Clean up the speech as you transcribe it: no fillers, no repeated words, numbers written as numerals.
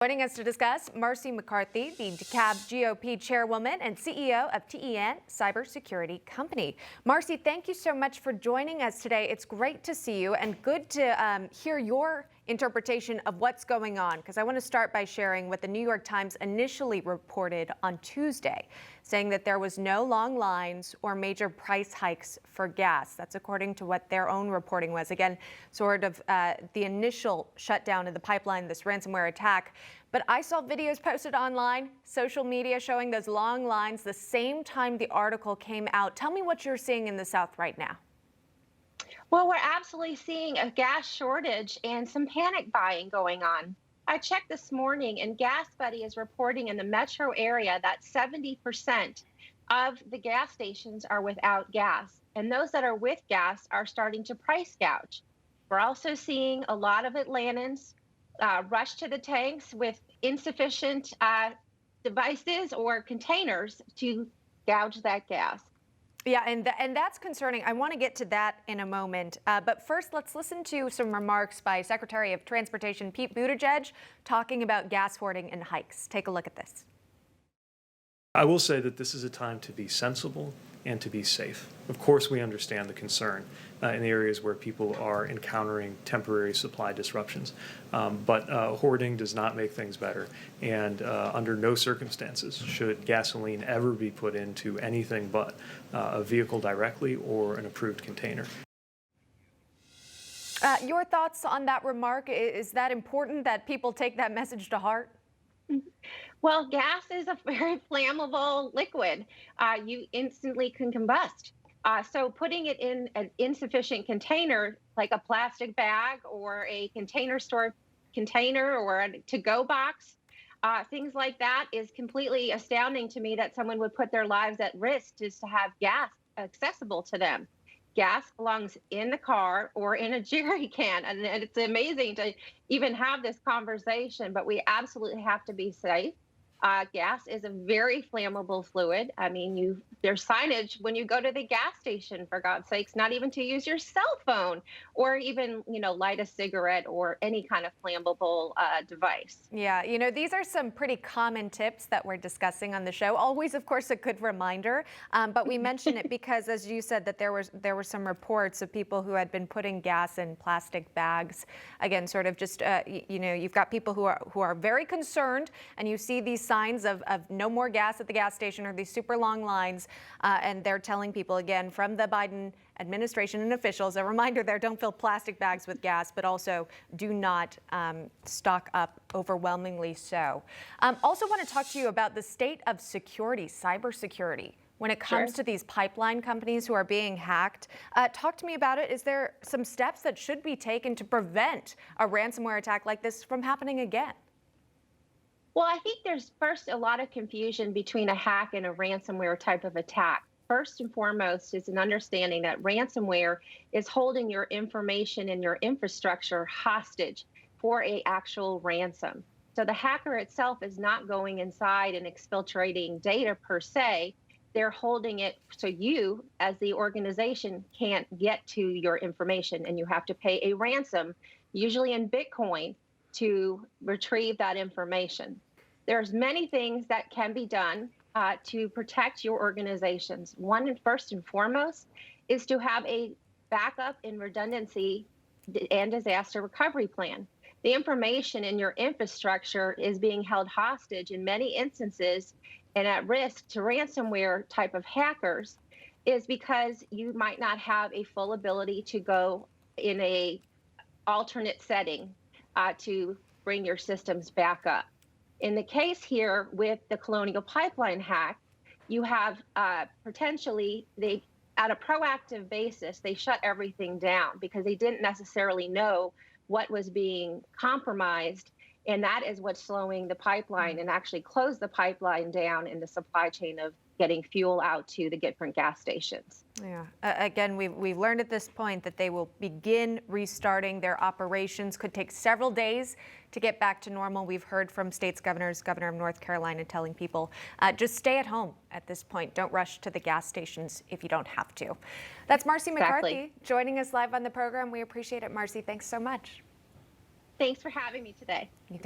Joining us to discuss, Marci McCarthy, the DeKalb GOP chairwoman and CEO of T.E.N. cybersecurity company. Marci, thank you so much for joining us today. It's great to see you and good to hear your interpretation of what's going on, because I want to start by sharing what the New York Times initially reported on Tuesday, saying that there was no long lines or major price hikes for gas. That's according to what their own reporting was. Again, sort of the initial shutdown of the pipeline, this ransomware attack. But I saw videos posted online, social media showing those long lines the same time the article came out. Tell me what you're seeing in the South right now. Well, we're absolutely seeing a gas shortage and some panic buying going on. I checked this morning, and GasBuddy is reporting in the metro area that 70% of the gas stations are without gas, and those that are with gas are starting to price gouge. We're also seeing a lot of Atlantans rush to the tanks with insufficient devices or containers to gouge that gas. Yeah, and that's concerning. I want to get to that in a moment. But first, let's listen to some remarks by Secretary of Transportation Pete Buttigieg talking about gas hoarding and hikes. Take a look at this. I will say that this is a time to be sensible and to be safe. Of course, we understand the concern in the areas where people are encountering temporary supply disruptions. But hoarding does not make things better. And under no circumstances should gasoline ever be put into anything but a vehicle directly or an approved container. Your thoughts on that remark? Is that important that people take that message to heart? Well, gas is a very flammable liquid. You instantly can combust. So putting it in an insufficient container, like a plastic bag or a container store container or a to-go box, things like that is completely astounding to me that someone would put their lives at risk just to have gas accessible to them. Gas belongs in the car or in a jerry can, and it's amazing to even have this conversation, but we absolutely have to be safe. Gas is a very flammable fluid. I mean, there's signage when you go to the gas station, for God's sakes, not even to use your cell phone or even, light a cigarette or any kind of flammable device. Yeah, these are some pretty common tips that we're discussing on the show. Always, of course, a good reminder, but we mention it because, as you said, that there were some reports of people who had been putting gas in plastic bags. Again, sort of just, you've got people who are very concerned, and you see these signs of no more gas at the gas station or these super long lines, and they're telling people, again, from the Biden administration and officials, a reminder there, don't fill plastic bags with gas, but also do not stock up overwhelmingly so. Also want to talk to you about the state of security, cybersecurity, when it comes to these pipeline companies who are being hacked. Talk to me about it. Is there some steps that should be taken to prevent a ransomware attack like this from happening again? Well, I think there's first a lot of confusion between a hack and a ransomware type of attack. First and foremost is an understanding that ransomware is holding your information and your infrastructure hostage for an actual ransom. So the hacker itself is not going inside and exfiltrating data per se. They're holding it so you, as the organization, can't get to your information, and you have to pay a ransom, usually in Bitcoin, to retrieve that information. There's many things that can be done to protect your organizations. One, and first and foremost, is to have a backup and redundancy and disaster recovery plan. The information in your infrastructure is being held hostage in many instances and at risk to ransomware type of hackers is because you might not have a full ability to go in a alternate setting to bring your systems back up. In the case here with the Colonial Pipeline hack, you have potentially, at a proactive basis, they shut everything down because they didn't necessarily know what was being compromised. And that is what's slowing the pipeline and actually closed the pipeline down in the supply chain of getting fuel out to the different gas stations. Yeah. Again, we've learned at this point that they will begin restarting their operations. Could take several days to get back to normal. We've heard from states governors, Governor of North Carolina, telling people just stay at home at this point. Don't rush to the gas stations if you don't have to. That's Marci McCarthy joining us live on the program. We appreciate it, Marci. Thanks so much. Thanks for having me today. You got it.